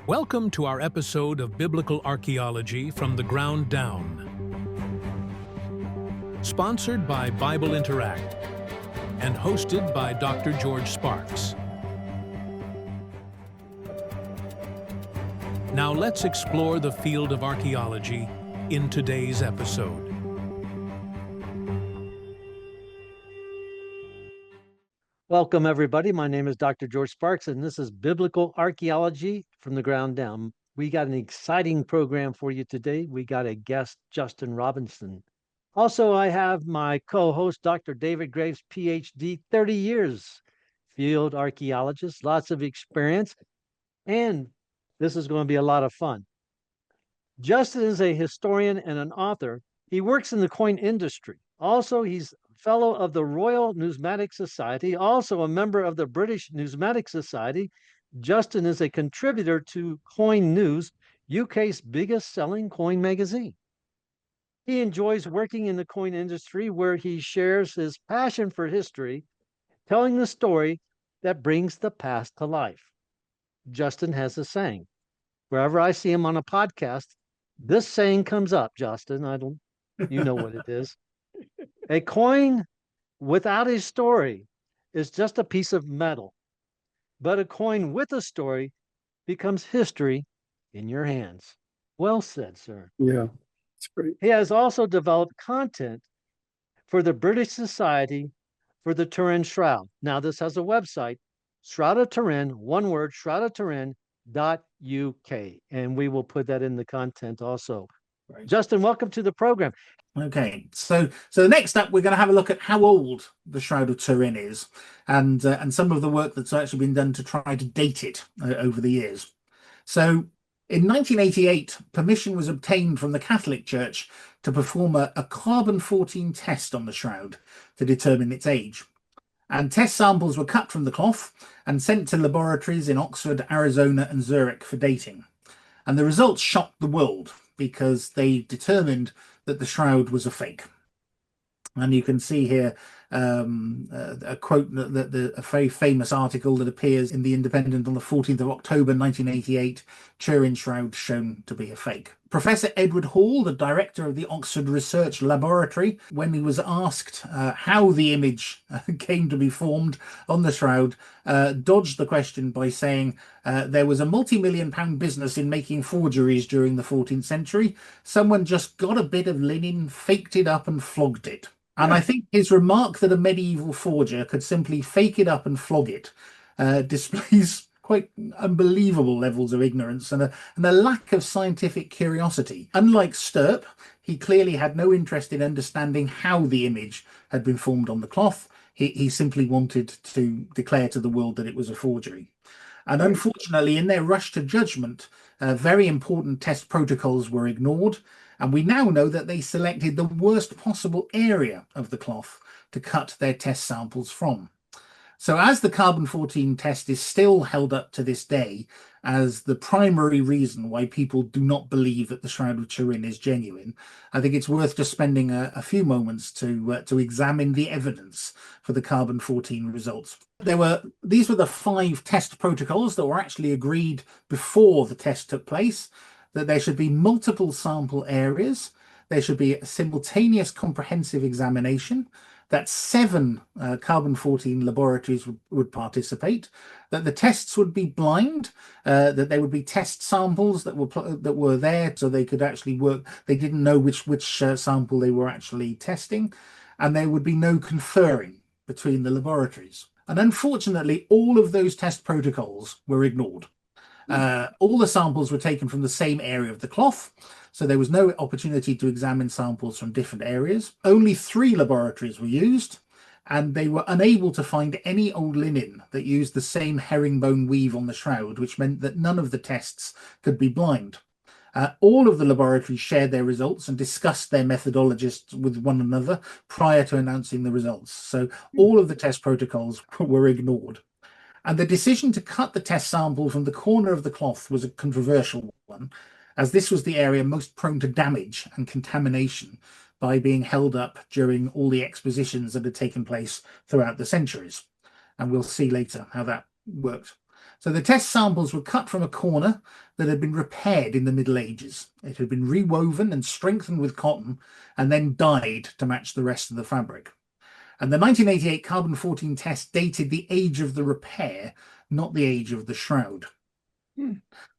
Welcome to our episode of Biblical Archaeology from the Ground Down. Sponsored by Bible Interact and hosted by Dr. George Sparks. Now let's explore the field of archaeology in today's episode. Welcome, everybody. My name is Dr. George Sparks, and this is Biblical Archaeology from the Ground Down. We got an exciting program for you today. We got a guest, Justin Robinson. Also, I have my co-host, Dr. David Graves, PhD, 30 years, field archaeologist, lots of experience, and this is going to be a lot of fun. Justin is a historian and an author. He works in the coin industry. Also, he's fellow of the Royal Numismatic Society, also a member of the British Numismatic Society. Justin is a contributor to Coin News, UK's biggest selling coin magazine. He enjoys working in the coin industry where he shares his passion for history, telling the story that brings the past to life. Justin has a saying. Wherever I see him on a podcast, this saying comes up, Justin. You know what it is. A coin without a story is just a piece of metal, but a coin with a story becomes history in your hands. Well said, sir. Yeah, it's great. He has also developed content for the British Society for the Turin Shroud. Now, this has a website, Shroud of Turin, one word, shroudofturin.uk, and we will put that in the content also. Right. Justin, welcome to the program. Okay, so next up, we're going to have a look at how old the Shroud of Turin is, and some of the work that's actually been done to try to date it over the years. So, in 1988, permission was obtained from the Catholic Church to perform a carbon-14 test on the shroud to determine its age. And test samples were cut from the cloth and sent to laboratories in Oxford, Arizona, and Zurich for dating. And the results shocked the world because they determined that the shroud was a fake. And you can see here a quote, a very famous article that appears in The Independent on the 14th of October 1988, Turin shroud shown to be a fake. Professor Edward Hall, the director of the Oxford Research Laboratory, when he was asked how the image came to be formed on the shroud, dodged the question by saying there was a multi-million-pound business in making forgeries during the 14th century. Someone just got a bit of linen, faked it up and flogged it. And I think his remark that a medieval forger could simply fake it up and flog it displays quite unbelievable levels of ignorance and a lack of scientific curiosity. Unlike Stirp, he clearly had no interest in understanding how the image had been formed on the cloth. He simply wanted to declare to the world that it was a forgery. And unfortunately, in their rush to judgment, very important test protocols were ignored. And we now know that they selected the worst possible area of the cloth to cut their test samples from. So as the carbon-14 test is still held up to this day as the primary reason why people do not believe that the Shroud of Turin is genuine, I think it's worth just spending a few moments to examine the evidence for the carbon-14 results. These were the 5 test protocols that were actually agreed before the test took place. That there should be multiple sample areas, there should be a simultaneous comprehensive examination, that 7 carbon-14 laboratories would participate, that the tests would be blind, that there would be test samples that were there so they could actually work. They didn't know which sample they were actually testing, and there would be no conferring between the laboratories. And unfortunately, all of those test protocols were ignored. All the samples were taken from the same area of the cloth, so there was no opportunity to examine samples from different areas. Only 3 laboratories were used, and they were unable to find any old linen that used the same herringbone weave on the shroud, which meant that none of the tests could be blind. All of the laboratories shared their results and discussed their methodologies with one another prior to announcing the results. So all of the test protocols were ignored. And the decision to cut the test sample from the corner of the cloth was a controversial one, as this was the area most prone to damage and contamination by being held up during all the expositions that had taken place throughout the centuries. And we'll see later how that worked. So the test samples were cut from a corner that had been repaired in the Middle Ages. It had been rewoven and strengthened with cotton and then dyed to match the rest of the fabric. And the 1988 carbon-14 test dated the age of the repair, not the age of the shroud.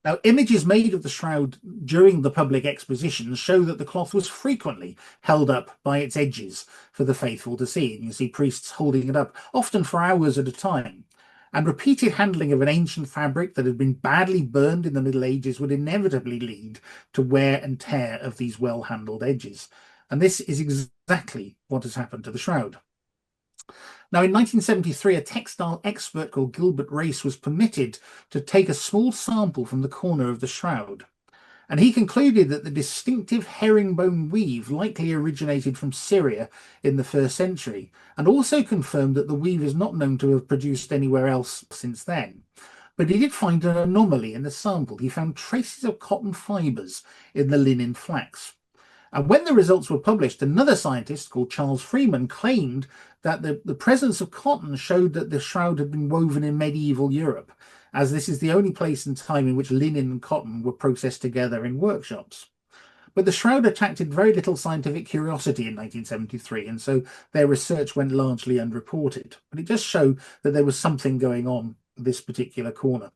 Now, images made of the shroud during the public expositions show that the cloth was frequently held up by its edges for the faithful to see. And you see priests holding it up, often for hours at a time. And repeated handling of an ancient fabric that had been badly burned in the Middle Ages would inevitably lead to wear and tear of these well-handled edges. And this is exactly what has happened to the shroud. Now, in 1973, a textile expert called Gilbert Race was permitted to take a small sample from the corner of the shroud. And he concluded that the distinctive herringbone weave likely originated from Syria in the 1st century, and also confirmed that the weave is not known to have produced anywhere else since then. But he did find an anomaly in the sample. He found traces of cotton fibres in the linen flax. And when the results were published, another scientist called Charles Freeman claimed that the presence of cotton showed that the shroud had been woven in medieval Europe, as this is the only place and time in which linen and cotton were processed together in workshops. But the shroud attracted very little scientific curiosity in 1973, and so their research went largely unreported. But it does show that there was something going on in this particular corner.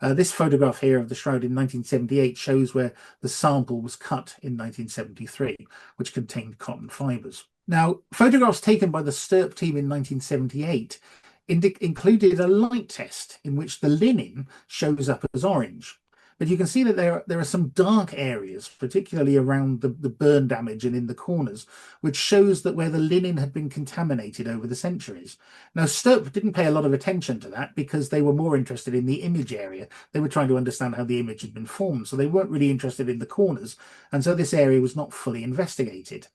This photograph here of the shroud in 1978 shows where the sample was cut in 1973, which contained cotton fibres. Now, photographs taken by the STURP team in 1978 included a light test in which the linen shows up as orange. But you can see that there are some dark areas, particularly around the burn damage and in the corners, which shows that where the linen had been contaminated over the centuries. Now, STURP didn't pay a lot of attention to that because they were more interested in the image area. They were trying to understand how the image had been formed, so they weren't really interested in the corners, and so this area was not fully investigated.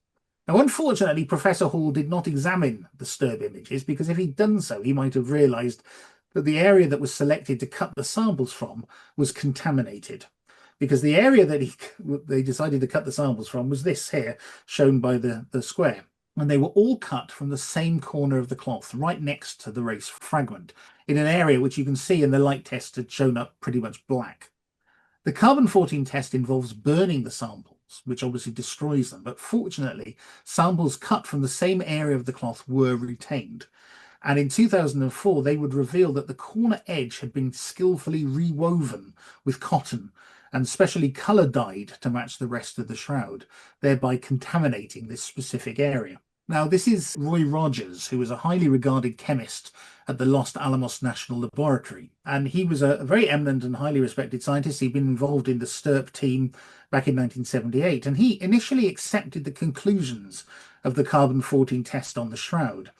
Now, unfortunately, Professor Hall did not examine the STURP images, because if he'd done so, he might have realised that the area that was selected to cut the samples from was contaminated, because the area that they decided to cut the samples from was this here, shown by the square. And they were all cut from the same corner of the cloth, right next to the race fragment, in an area which you can see in the light test had shown up pretty much black. The carbon-14 test involves burning the samples, which obviously destroys them, but fortunately, samples cut from the same area of the cloth were retained. And in 2004, they would reveal that the corner edge had been skillfully rewoven with cotton and specially colour dyed to match the rest of the shroud, thereby contaminating this specific area. Now, this is Roy Rogers, who was a highly regarded chemist at the Los Alamos National Laboratory. And he was a very eminent and highly respected scientist. He'd been involved in the STURP team back in 1978. And he initially accepted the conclusions of the carbon-14 test on the shroud.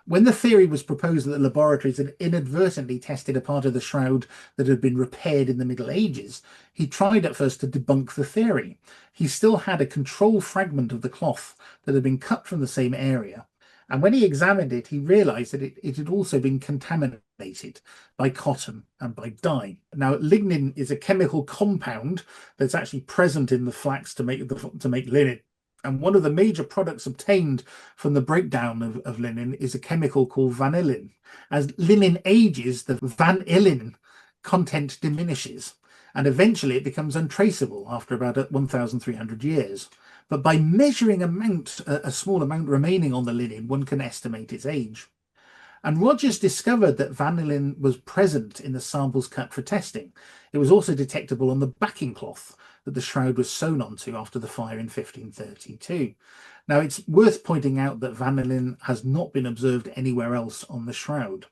When the theory was proposed that the laboratories had inadvertently tested a part of the shroud that had been repaired in the Middle Ages, he tried at first to debunk the theory. He still had a control fragment of the cloth that had been cut from the same area. And when he examined it, he realized that it had also been contaminated by cotton and by dye. Now, lignin is a chemical compound that's actually present in the flax to make linen. And one of the major products obtained from the breakdown of linen is a chemical called vanillin. As linen ages, the vanillin content diminishes, and eventually it becomes untraceable after about 1,300 years. But by measuring a small amount remaining on the linen, one can estimate its age. And Rogers discovered that vanillin was present in the samples cut for testing. It was also detectable on the backing cloth that the shroud was sewn onto after the fire in 1532. Now, it's worth pointing out that vanillin has not been observed anywhere else on the shroud.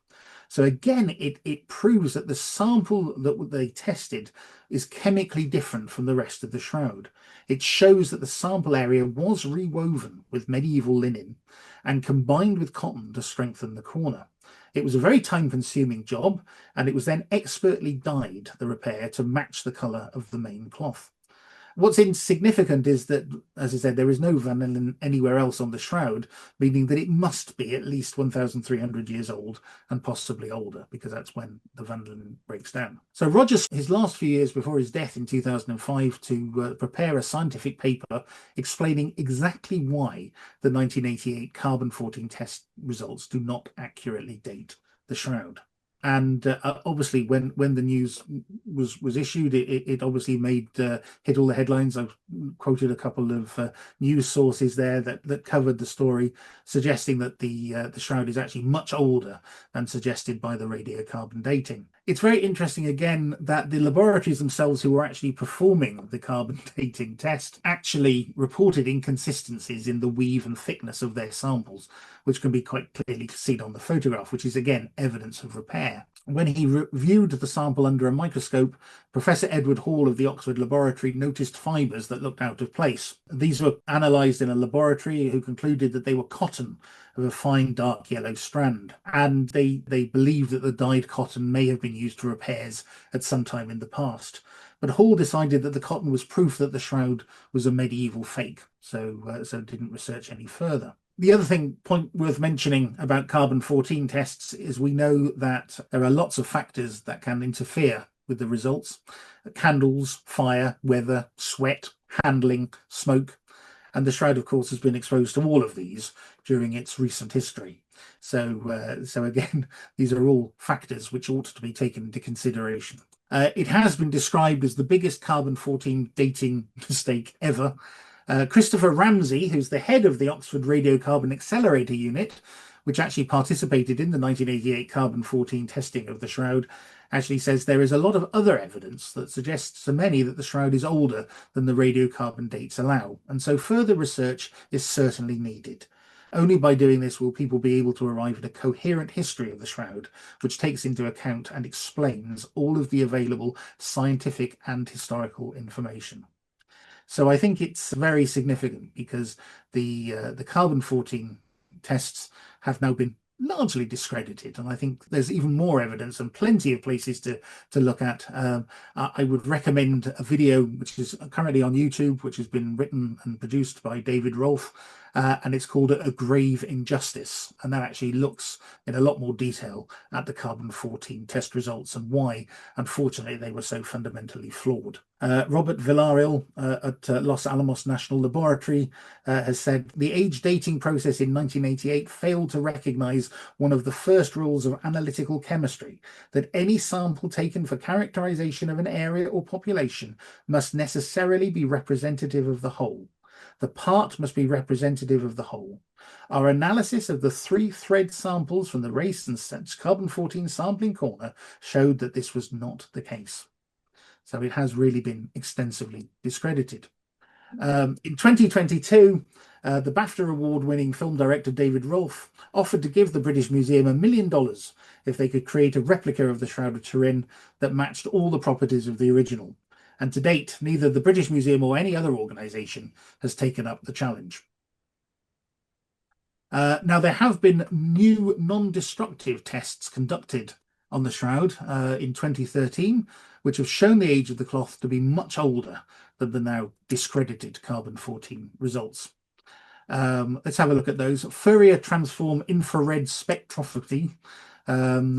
So again, it proves that the sample that they tested is chemically different from the rest of the shroud. It shows that the sample area was rewoven with medieval linen and combined with cotton to strengthen the corner. It was a very time-consuming job, and it was then expertly dyed, the repair, to match the colour of the main cloth. What's insignificant is that, as I said, there is no vanillin anywhere else on the shroud, meaning that it must be at least 1,300 years old and possibly older, because that's when the vanillin breaks down. So Rogers, his last few years before his death in 2005, to prepare a scientific paper explaining exactly why the 1988 carbon-14 test results do not accurately date the shroud. And obviously, when the news was issued, it obviously made hit all the headlines. I've quoted a couple of news sources there that covered the story, suggesting that the shroud is actually much older than suggested by the radiocarbon dating. It's very interesting again that the laboratories themselves who were actually performing the carbon dating test actually reported inconsistencies in the weave and thickness of their samples, which can be quite clearly seen on the photograph, which is again evidence of repair. When he reviewed the sample under a microscope, Professor Edward Hall of the Oxford Laboratory noticed fibres that looked out of place. These were analysed in a laboratory who concluded that they were cotton of a fine dark yellow strand, and they believed that the dyed cotton may have been used for repairs at some time in the past. But Hall decided that the cotton was proof that the shroud was a medieval fake, so didn't research any further. The other point worth mentioning about carbon-14 tests is we know that there are lots of factors that can interfere with the results: candles, fire, weather, sweat, handling, smoke. And the shroud, of course, has been exposed to all of these during its recent history. So again, these are all factors which ought to be taken into consideration. It has been described as the biggest carbon-14 dating mistake ever. Christopher Ramsey, who's the head of the Oxford Radiocarbon Accelerator Unit, which actually participated in the 1988 carbon-14 testing of the shroud, actually says there is a lot of other evidence that suggests to many that the shroud is older than the radiocarbon dates allow, and so further research is certainly needed. Only by doing this will people be able to arrive at a coherent history of the shroud, which takes into account and explains all of the available scientific and historical information. So I think it's very significant because the carbon-14 tests have now been largely discredited, and I think there's even more evidence and plenty of places to look at. I would recommend a video which is currently on YouTube, which has been written and produced by David Rolfe, and it's called A Grave Injustice, and that actually looks in a lot more detail at the carbon-14 test results and why, unfortunately, they were so fundamentally flawed. Robert Villarreal at Los Alamos National Laboratory has said the age dating process in 1988 failed to recognize one of the first rules of analytical chemistry, that any sample taken for characterization of an area or population must necessarily be representative of the whole. The part must be representative of the whole. Our analysis of the 3 thread samples from the race and carbon-14 sampling corner showed that this was not the case. So it has really been extensively discredited. In 2022, the BAFTA award-winning film director David Rolfe offered to give the British Museum $1 million if they could create a replica of the Shroud of Turin that matched all the properties of the original. And to date, neither the British Museum or any other organisation has taken up the challenge. Now, there have been new non-destructive tests conducted on the shroud in 2013, which have shown the age of the cloth to be much older than the now discredited carbon-14 results. Let's have a look at those. Fourier transform infrared spectroscopy,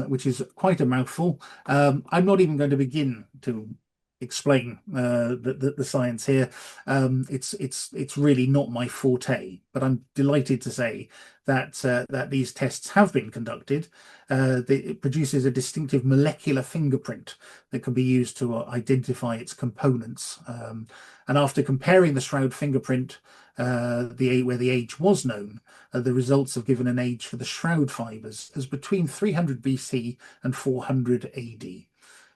which is quite a mouthful. I'm not even going to begin to explain the science here. It's really not my forte, but I'm delighted to say that these tests have been conducted. It produces a distinctive molecular fingerprint that can be used to identify its components. And after comparing the shroud fingerprint where the age was known, the results have given an age for the shroud fibers as between 300 BC and 400 AD.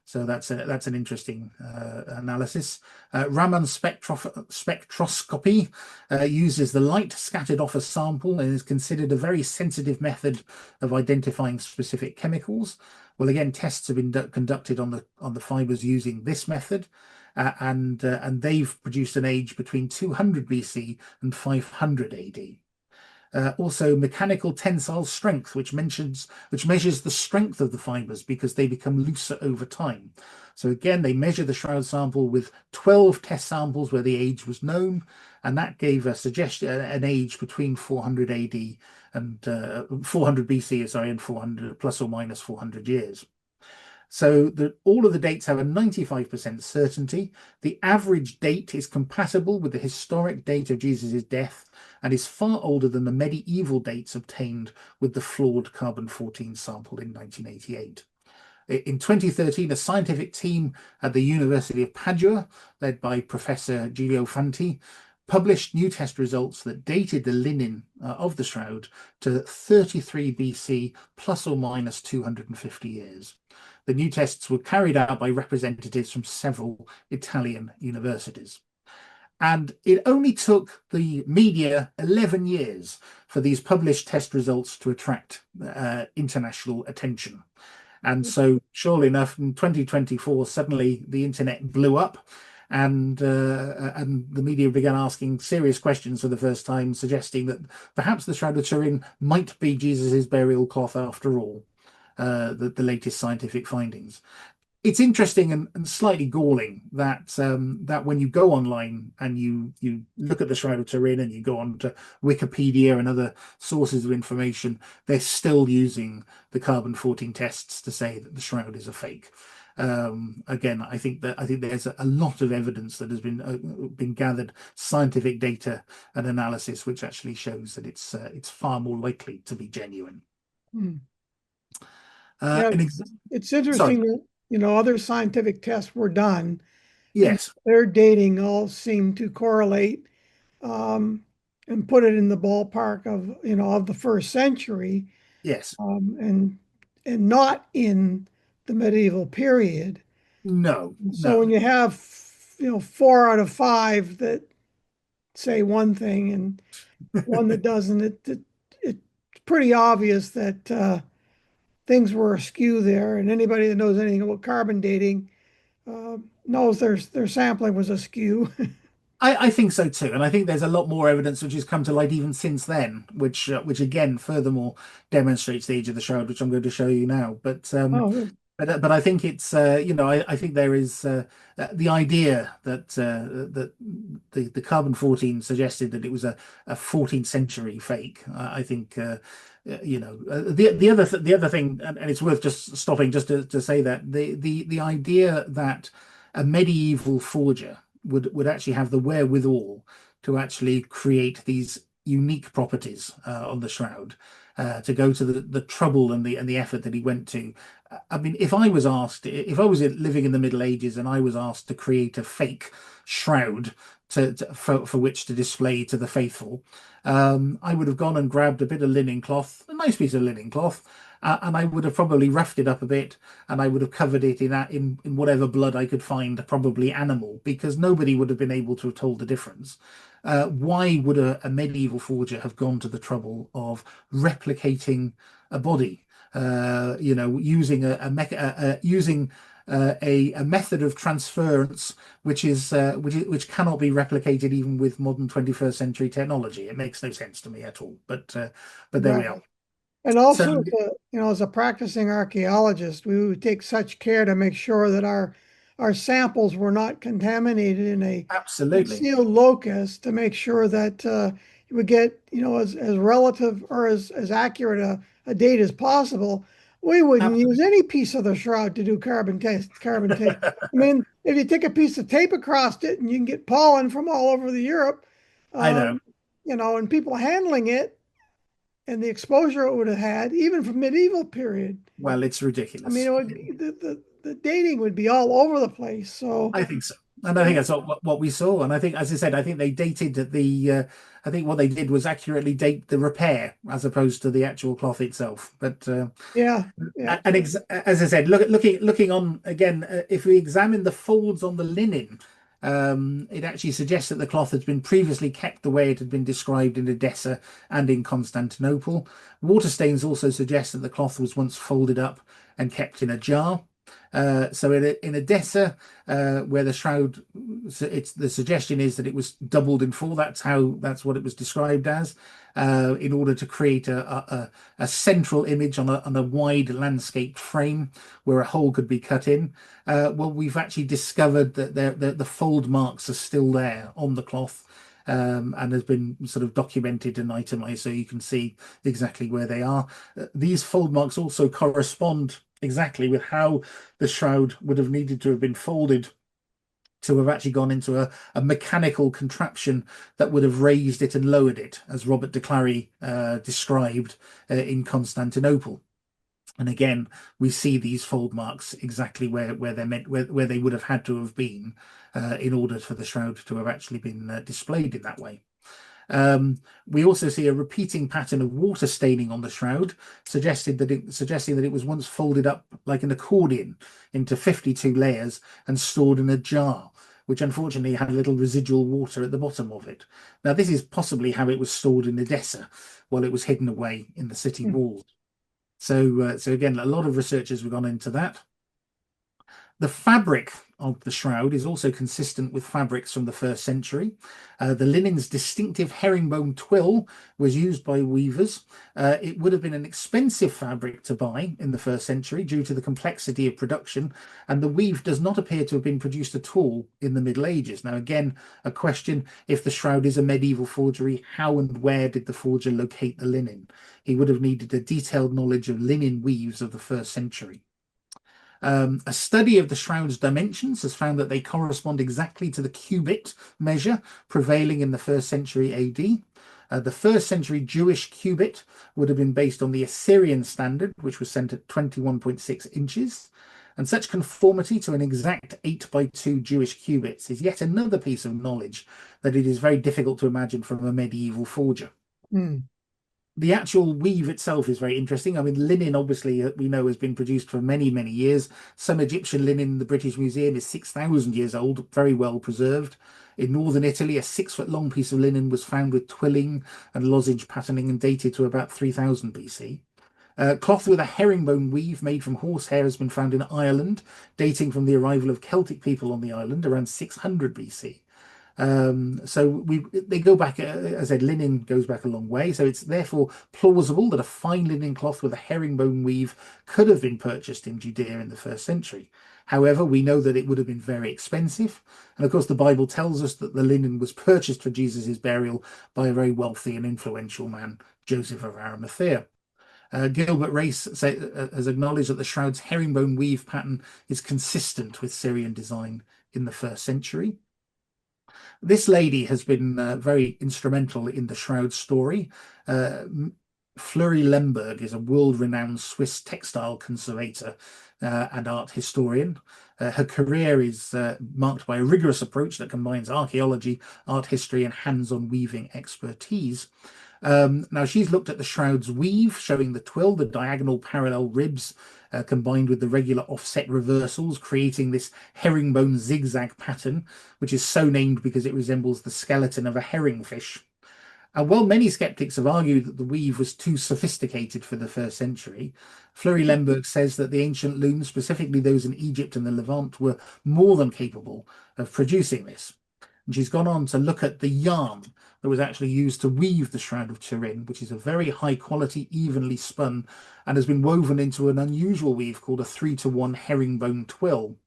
So that's an interesting analysis. Raman spectroscopy uses the light scattered off a sample and is considered a very sensitive method of identifying specific chemicals. Well, again, tests have been conducted on the fibers using this method, and they've produced an age between 200 BC and 500 AD. Also mechanical tensile strength, which measures the strength of the fibers because they become looser over time. So again, they measure the shroud sample with 12 test samples where the age was known, and that gave a suggestion, an age between 400 AD and 400 BC, sorry, and 400 plus or minus 400 years. So all of the dates have a 95% certainty. The average date is compatible with the historic date of Jesus' death and is far older than the medieval dates obtained with the flawed carbon-14 sample in 1988. In 2013, a scientific team at the University of Padua, led by Professor Giulio Fanti, published new test results that dated the linen of the shroud to 33 BC plus or minus 250 years. The new tests were carried out by representatives from several Italian universities. And it only took the media 11 years for these published test results to attract international attention. And so, surely enough, in 2024, suddenly the internet blew up, and the media began asking serious questions for the first time, suggesting that perhaps the Shroud of Turin might be Jesus's burial cloth after all, the latest scientific findings. It's interesting and slightly galling that that when you go online and you look at the Shroud of Turin and you go on to Wikipedia and other sources of information, they're still using the carbon-14 tests to say that the shroud is a fake. Again, I think there's a lot of evidence that has been gathered, scientific data and analysis, which actually shows that it's far more likely to be genuine. Yeah, it's interesting that, you know, other scientific tests were done. Yes. Their dating all seemed to correlate and put it in the ballpark of, you know, of the first century. Yes. And not in the medieval period. No. So when you have, you know, 4 out of 5 that say one thing and one that doesn't, it's pretty obvious that things were askew there. And anybody that knows anything about carbon dating knows their sampling was askew. I think so too, and I think there's a lot more evidence which has come to light even since then, which again furthermore demonstrates the age of the shroud, which I'm going to show you now. But I think it's you know, I think there is the idea that that the carbon-14 suggested that it was a 14th century fake. I think you know, the other thing, and it's worth just stopping just to say that the idea that a medieval forger would actually have the wherewithal to actually create these unique properties on the shroud, to go to the trouble and the effort that he went to. I mean, if I was living in the Middle Ages and I was asked to create a fake shroud for which to display to the faithful, I would have gone and grabbed a bit of linen cloth, a nice piece of linen cloth, and I would have probably roughed it up a bit, and I would have covered it in whatever blood I could find, probably animal, because nobody would have been able to have told the difference. Why would a medieval forger have gone to the trouble of replicating a body? You know, using a method of transference which cannot be replicated even with modern 21st century technology. It makes no sense to me at all. But there we are. And also, you know, as a practicing archaeologist, we would take such care to make sure that our samples were not contaminated in a sealed locus, to make sure that you would get, you know, as relative or as accurate a date as possible. We wouldn't use any piece of the shroud to do carbon test. I mean, if you take a piece of tape across it and you can get pollen from all over the Europe, I know, you know, and people handling it, and the exposure it would have had, even from medieval period. Well, it's ridiculous. I mean, it would the dating would be all over the place. So I think so, and I think that's what we saw. And I think, as I said, I think they dated the. I think what they did was accurately date the repair as opposed to the actual cloth itself. But yeah. And as I said, looking on again, if we examine the folds on the linen, it actually suggests that the cloth has been previously kept the way it had been described in Edessa and in Constantinople. Water stains also suggest that the cloth was once folded up and kept in a jar. So in Edessa, where the shroud, the suggestion is that it was doubled in full. That's what it was described as, in order to create a central image on a wide landscape frame where a hole could be cut in. Well, we've actually discovered that the fold marks are still there on the cloth, and has been sort of documented and itemized, so you can see exactly where they are. These fold marks also correspond exactly with how the shroud would have needed to have been folded to have actually gone into a mechanical contraption that would have raised it and lowered it, as Robert de Clary described in Constantinople. And again, we see these fold marks exactly where they would have had to have been in order for the shroud to have actually been displayed in that way. We also see a repeating pattern of water staining on the shroud, suggesting that it was once folded up like an accordion into 52 layers and stored in a jar, which unfortunately had a little residual water at the bottom of it. Now, this is possibly how it was stored in Edessa while it was hidden away in the city walls. So again, a lot of researchers have gone into that. The fabric of the shroud is also consistent with fabrics from the 1st century. The linen's distinctive herringbone twill was used by weavers. It would have been an expensive fabric to buy in the 1st century due to the complexity of production, and the weave does not appear to have been produced at all in the Middle Ages. Now, again, a question: if the shroud is a medieval forgery, how and where did the forger locate the linen? He would have needed a detailed knowledge of linen weaves of the 1st century. A study of the shroud's dimensions has found that they correspond exactly to the cubit measure prevailing in the 1st century AD. The 1st century Jewish cubit would have been based on the Assyrian standard, which was set at 21.6 inches. And such conformity to an exact 8x2 Jewish cubits is yet another piece of knowledge that it is very difficult to imagine from a medieval forger. The actual weave itself is very interesting. I mean, linen, obviously, we know has been produced for many, many years. Some Egyptian linen in the British Museum is 6,000 years old, very well preserved. In northern Italy, a 6-foot-long piece of linen was found with twilling and lozenge patterning and dated to about 3000 BC. Cloth with a herringbone weave made from horsehair has been found in Ireland, dating from the arrival of Celtic people on the island around 600 BC. So they go back, as I said, linen goes back a long way. So it's therefore plausible that a fine linen cloth with a herringbone weave could have been purchased in Judea in the 1st century. However, we know that it would have been very expensive. And of course, the Bible tells us that the linen was purchased for Jesus's burial by a very wealthy and influential man, Joseph of Arimathea. Gilbert Race has acknowledged that the shroud's herringbone weave pattern is consistent with Syrian design in the 1st century. This lady has been very instrumental in the shroud story. Fleury Lemberg is a world-renowned Swiss textile conservator and art historian. Her career is marked by a rigorous approach that combines archaeology, art history, and hands-on weaving expertise. Now, she's looked at the shroud's weave, showing the twill, the diagonal parallel ribs, combined with the regular offset reversals, creating this herringbone zigzag pattern, which is so named because it resembles the skeleton of a herringfish. And while many skeptics have argued that the weave was too sophisticated for the 1st century, Fleury Lemberg says that the ancient looms, specifically those in Egypt and the Levant, were more than capable of producing this. And she's gone on to look at the yarn that was actually used to weave the Shroud of Turin, which is a very high quality, evenly spun, and has been woven into an unusual weave called a 3-to-1 herringbone twill.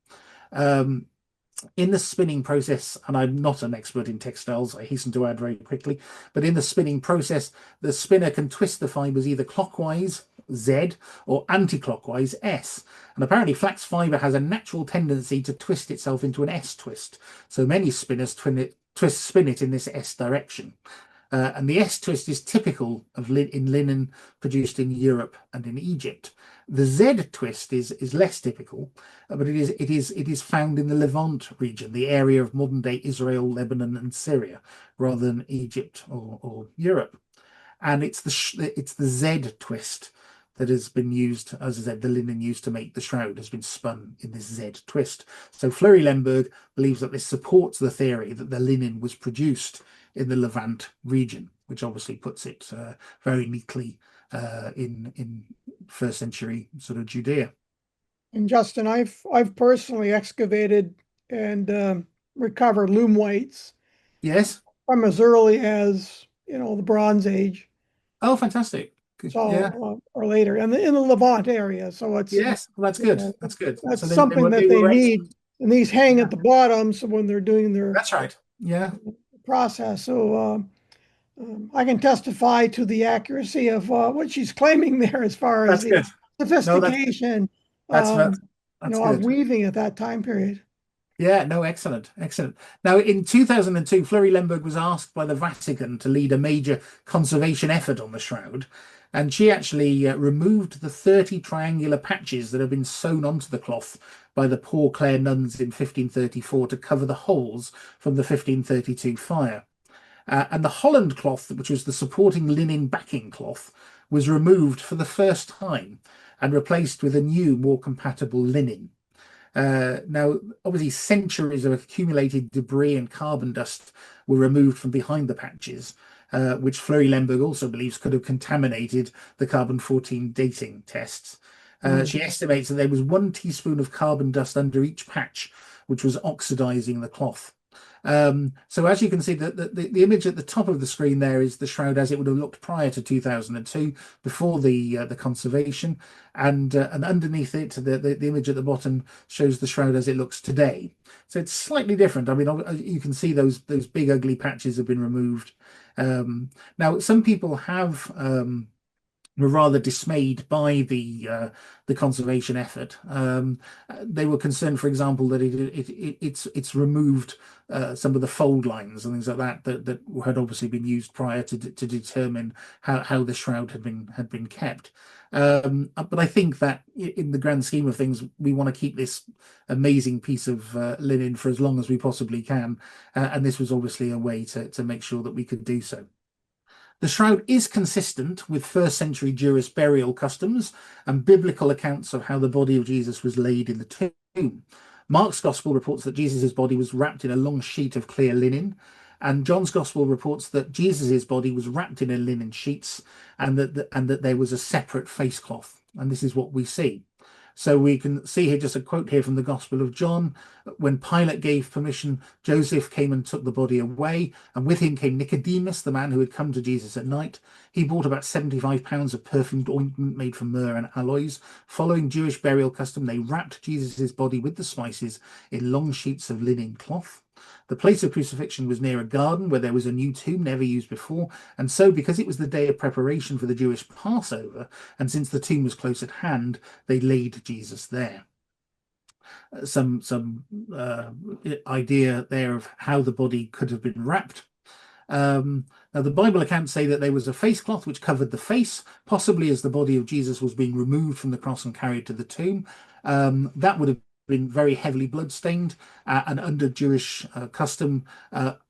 In the spinning process, and I'm not an expert in textiles, I hasten to add very quickly, but in the spinning process, the spinner can twist the fibers either clockwise, Z, or anti-clockwise, S. And apparently flax fiber has a natural tendency to twist itself into an S twist. So many spinners spin it in this S direction. And the S twist is typical of in linen produced in Europe and in Egypt. The Z twist is less typical, but it is found in the Levant region, the area of modern day Israel, Lebanon, and Syria, rather than Egypt or Europe. And it's the Z twist that has been used, as I said, the linen used to make the shroud has been spun in this Z twist. So Fleury Lemberg believes that this supports the theory that the linen was produced in the Levant region, which obviously puts it very neatly in 1st century sort of Judea. And Justin, I've personally excavated and recovered loom weights. Yes. From as early as the Bronze Age. Oh, fantastic! So, yeah. Or later, and in the Levant area. So it's yes, well, that's good. That's good. That's so something that they need, and these hang at the bottom. So when they're doing their that's right. Yeah. Process. So I can testify to the accuracy of what she's claiming there as far as the sophistication of weaving at that time period. Yeah, no, excellent. Now, in 2002, Fleury Lemberg was asked by the Vatican to lead a major conservation effort on the shroud. And she actually removed the 30 triangular patches that had been sewn onto the cloth by the Poor Clare nuns in 1534 to cover the holes from the 1532 fire. And the Holland cloth, which was the supporting linen backing cloth, was removed for the first time and replaced with a new, more compatible linen. Now, obviously, centuries of accumulated debris and carbon dust were removed from behind the patches, which Fleury Lemberg also believes could have contaminated the carbon-14 dating tests. She estimates that there was 1 teaspoon of carbon dust under each patch, which was oxidizing the cloth. So as you can see, the image at the top of the screen there is the shroud as it would have looked prior to 2002, before the conservation, and underneath it, the image at the bottom shows the shroud as it looks today. So it's slightly different. I mean, you can see those big ugly patches have been removed. Now, some people were rather dismayed by the conservation effort. They were concerned, for example, that it's removed some of the fold lines and things like that had obviously been used prior to determine how the shroud had been kept. But I think that in the grand scheme of things, we want to keep this amazing piece of linen for as long as we possibly can, and this was obviously a way to make sure that we could do so. The shroud is consistent with first century Jewish burial customs and biblical accounts of how the body of Jesus was laid in the tomb. Mark's gospel reports that Jesus' body was wrapped in a long sheet of clear linen, and John's gospel reports that Jesus' body was wrapped in a linen sheets and that there was a separate face cloth. And this is what we see. So we can see here just a quote here from the Gospel of John. When Pilate gave permission, Joseph came and took the body away, and with him came Nicodemus, the man who had come to Jesus at night. He bought about 75 pounds of perfumed ointment made from myrrh and aloes. Following Jewish burial custom, they wrapped Jesus' body with the spices in long sheets of linen cloth. The place of crucifixion was near a garden where there was a new tomb never used before, and so because it was the day of preparation for the Jewish Passover, and since the tomb was close at hand, they laid Jesus there. Some idea there of how the body could have been wrapped. Now, the Bible accounts say that there was a face cloth which covered the face, possibly as the body of Jesus was being removed from the cross and carried to the tomb. That would have been very heavily bloodstained, and under Jewish custom,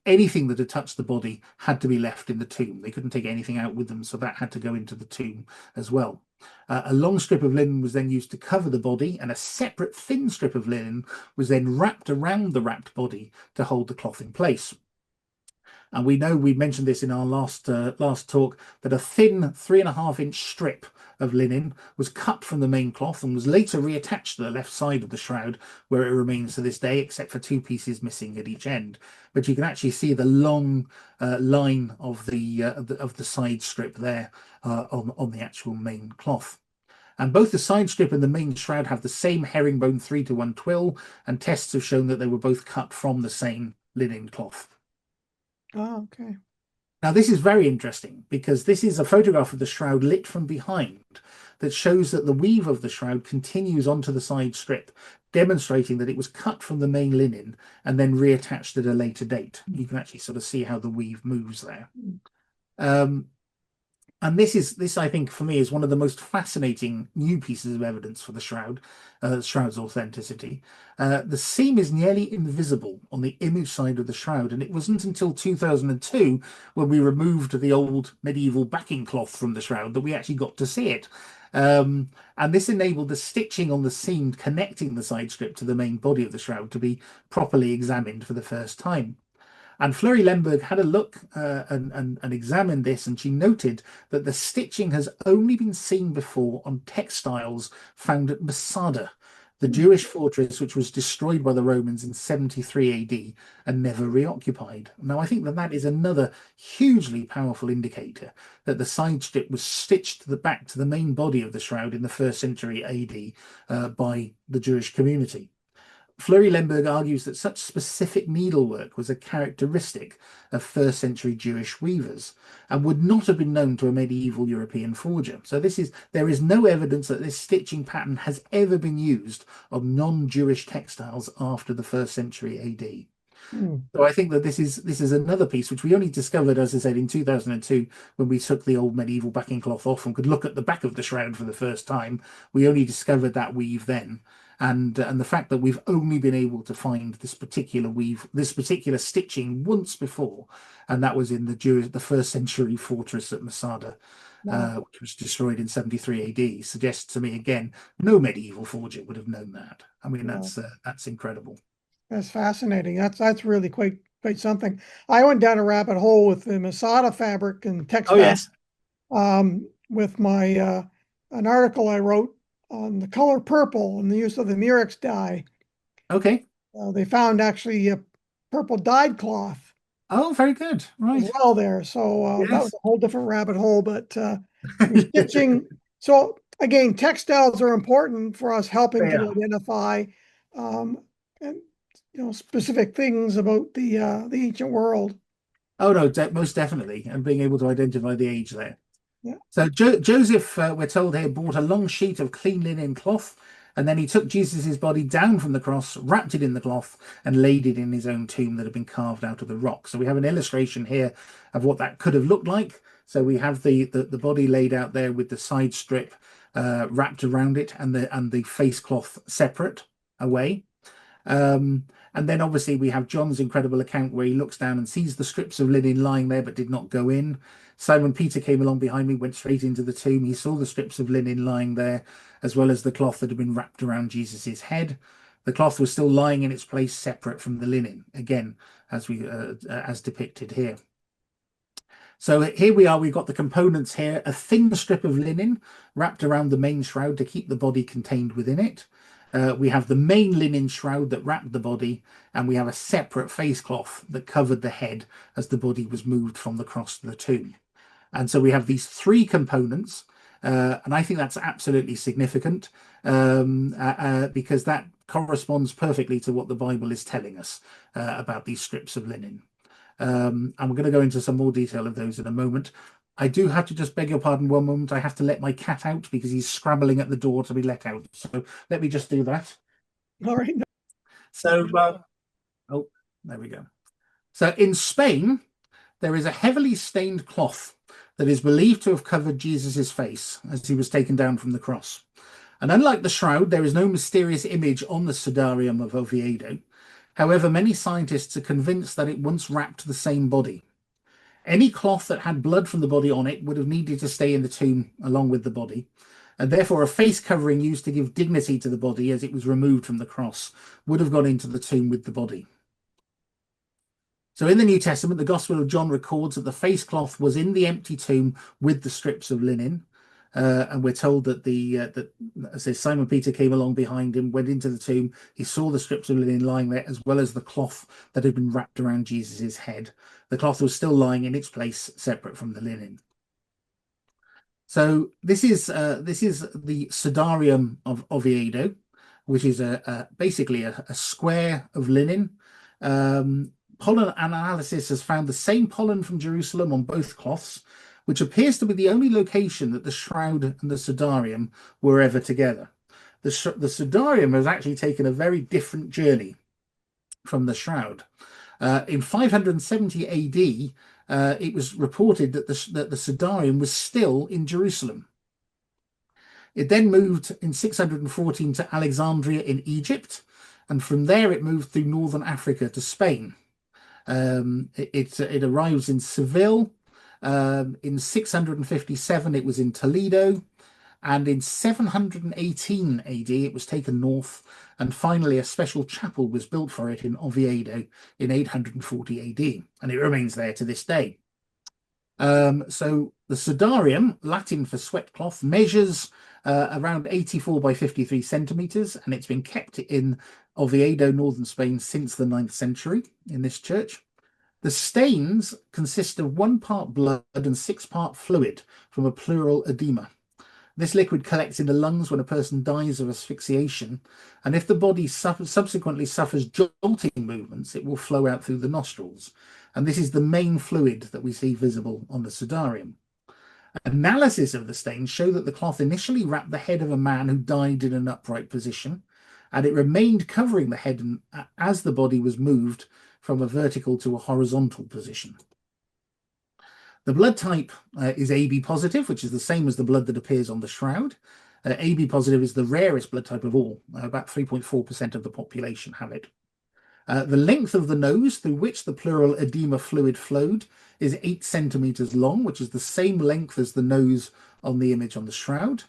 anything that had touched the body had to be left in the tomb. They couldn't take anything out with them, so that had to go into the tomb as well. A long strip of linen was then used to cover the body, and a separate thin strip of linen was then wrapped around the wrapped body to hold the cloth in place. And we know, we mentioned this in our last talk, that a thin 3.5-inch strip of linen was cut from the main cloth and was later reattached to the left side of the shroud, where it remains to this day, except for 2 pieces missing at each end. But you can actually see the long line of the side strip there on the actual main cloth. And both the side strip and the main shroud have the same herringbone 3-to-1 twill, and tests have shown that they were both cut from the same linen cloth. Oh, okay. Now, this is very interesting because this is a photograph of the shroud lit from behind that shows that the weave of the shroud continues onto the side strip, demonstrating that it was cut from the main linen and then reattached at a later date. You can actually sort of see how the weave moves there. And this, I think, for me, is one of the most fascinating new pieces of evidence for the shroud's authenticity. The seam is nearly invisible on the image side of the shroud, and it wasn't until 2002, when we removed the old medieval backing cloth from the shroud, that we actually got to see it. And this enabled the stitching on the seam connecting the side strip to the main body of the shroud to be properly examined for the first time. And Fleury Lemberg had a look and examined this, and she noted that the stitching has only been seen before on textiles found at Masada, the Jewish fortress which was destroyed by the Romans in 73 AD and never reoccupied. Now, I think that is another hugely powerful indicator that the side strip was stitched back to the main body of the shroud in the 1st century AD by the Jewish community. Fleury Lemberg argues that such specific needlework was a characteristic of 1st century Jewish weavers and would not have been known to a medieval European forger. So there is no evidence that this stitching pattern has ever been used on non-Jewish textiles after the 1st century AD. So I think that this is another piece which we only discovered, as I said, in 2002, when we took the old medieval backing cloth off and could look at the back of the shroud for the first time. We only discovered that weave then, and the fact that we've only been able to find this particular weave, this particular stitching once before, and that was in the first century fortress at Masada, which was destroyed in 73 AD, suggests to me again no medieval forger would have known that. I mean, that's incredible. That's fascinating. That's really quite something. I went down a rabbit hole with the Masada fabric and textile. Oh yes. With my an article I wrote on the color purple and the use of the murex dye. Okay. They found actually a purple dyed cloth. Oh, very good. Right. As well there. So Yes. that was a whole different rabbit hole. But stitching. So again, textiles are important for us helping to identify and specific things about the ancient world. Oh no, most definitely, and being able to identify the age there. Yeah. So Joseph, we're told here, bought a long sheet of clean linen cloth, and then he took Jesus's body down from the cross, wrapped it in the cloth, and laid it in his own tomb that had been carved out of the rock. So we have an illustration here of what that could have looked like. So we have the body laid out there with the side strip wrapped around it, and the face cloth separate away. And then obviously we have John's incredible account where he looks down and sees the strips of linen lying there but did not go in. Simon Peter came along behind me, went straight into the tomb. He saw the strips of linen lying there, as well as the cloth that had been wrapped around Jesus's head. The cloth was still lying in its place, separate from the linen, again, as depicted here. So here we are, we've got the components here, a thin strip of linen wrapped around the main shroud to keep the body contained within it. We have the main linen shroud that wrapped the body, and we have a separate face cloth that covered the head as the body was moved from the cross to the tomb. And so we have these three components, and I think that's absolutely significant because that corresponds perfectly to what the Bible is telling us about these strips of linen. And we're going to go into some more detail of those in a moment. I do have to just beg your pardon one moment. I have to let my cat out because he's scrabbling at the door to be let out. So let me just do that. All right. So, oh, there we go. So in Spain, there is a heavily stained cloth that is believed to have covered Jesus's face as he was taken down from the cross. And unlike the shroud, there is no mysterious image on the Sudarium of Oviedo. However, many scientists are convinced that it once wrapped the same body. Any cloth that had blood from the body on it would have needed to stay in the tomb along with the body, and therefore a face covering used to give dignity to the body as it was removed from the cross would have gone into the tomb with the body. So in the New Testament, the Gospel of John records that the face cloth was in the empty tomb with the strips of linen. And we're told that as Simon Peter came along behind him, went into the tomb, he saw the strips of linen lying there, as well as the cloth that had been wrapped around Jesus's head. The cloth was still lying in its place, separate from the linen. So this is the Sudarium of Oviedo, which is basically a square of linen. Pollen analysis has found the same pollen from Jerusalem on both cloths, which appears to be the only location that the shroud and the Sudarium were ever together. The Sudarium has actually taken a very different journey from the shroud. In 570 AD, it was reported that the Sudarium was still in Jerusalem. It then moved in 614 to Alexandria in Egypt, and from there it moved through northern Africa to Spain. It arrives in Seville. In 657, it was in Toledo, and in 718 AD, it was taken north, and finally a special chapel was built for it in Oviedo in 840 AD, and it remains there to this day. So the Sudarium, Latin for sweat cloth, measures around 84 by 53 centimeters, and it's been kept in Oviedo, northern Spain, since the 9th century in this church. The stains consist of 1 part blood and 6 part fluid from a pleural edema. This liquid collects in the lungs when a person dies of asphyxiation, and if the body subsequently suffers jolting movements, it will flow out through the nostrils. And this is the main fluid that we see visible on the Sudarium. Analysis of the stains show that the cloth initially wrapped the head of a man who died in an upright position, and it remained covering the head as the body was moved from a vertical to a horizontal position. The blood type is AB positive, which is the same as the blood that appears on the shroud. AB positive is the rarest blood type of all. About 3.4% of the population have it. The length of the nose through which the pleural edema fluid flowed is 8 centimeters long, which is the same length as the nose on the image on the shroud.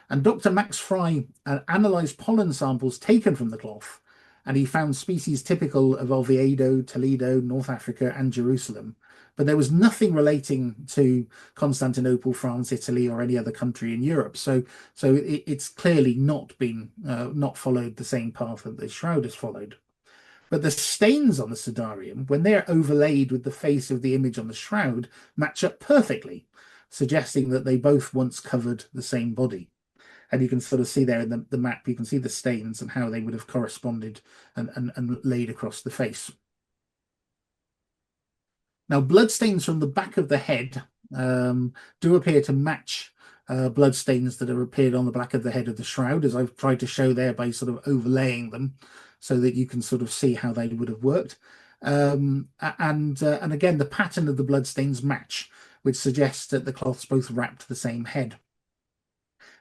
And Dr. Max Fry analysed pollen samples taken from the cloth, and he found species typical of Oviedo, Toledo, North Africa, and Jerusalem. But there was nothing relating to Constantinople, France, Italy, or any other country in Europe. So it's clearly not been not followed the same path that the shroud has followed. But the stains on the sudarium, when they're overlaid with the face of the image on the shroud, match up perfectly, suggesting that they both once covered the same body. And you can sort of see there in the map, you can see the stains and how they would have corresponded and laid across the face. Now, blood stains from the back of the head do appear to match blood stains that have appeared on the back of the head of the shroud, as I've tried to show there by sort of overlaying them so that you can sort of see how they would have worked. And again, the pattern of the blood stains match, which suggests that the cloths both wrapped the same head.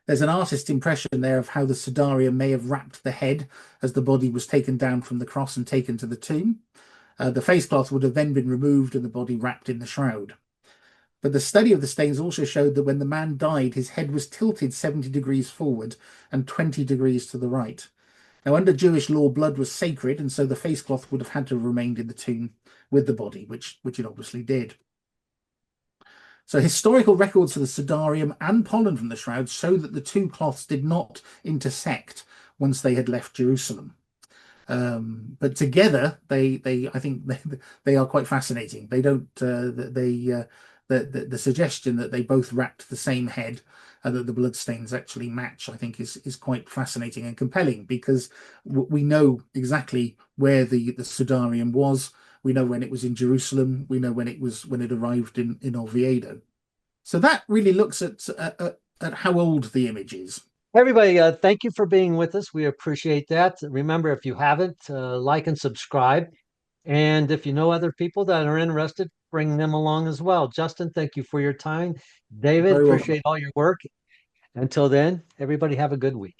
There's an artist's impression there of how the sudarium may have wrapped the head as the body was taken down from the cross and taken to the tomb. The face cloth would have then been removed and the body wrapped in the shroud. But the study of the stains also showed that when the man died, his head was tilted 70 degrees forward and 20 degrees to the right. Now, under Jewish law, blood was sacred, and so the face cloth would have had to have remained in the tomb with the body, which it obviously did. So historical records for the sudarium and pollen from the shroud show that the two cloths did not intersect once they had left Jerusalem. But together, I think they are quite fascinating. They don't the suggestion that they both wrapped the same head and that the bloodstains actually match, I think is quite fascinating and compelling, because we know exactly where the sudarium was. We know when it was in Jerusalem. We know when it arrived in Oviedo. So that really looks at how old the image is. Everybody, thank you for being with us. We appreciate that. Remember, if you haven't, like and subscribe. And if you know other people that are interested, bring them along as well. Justin, thank you for your time. David, appreciate all your work. Until then, everybody have a good week.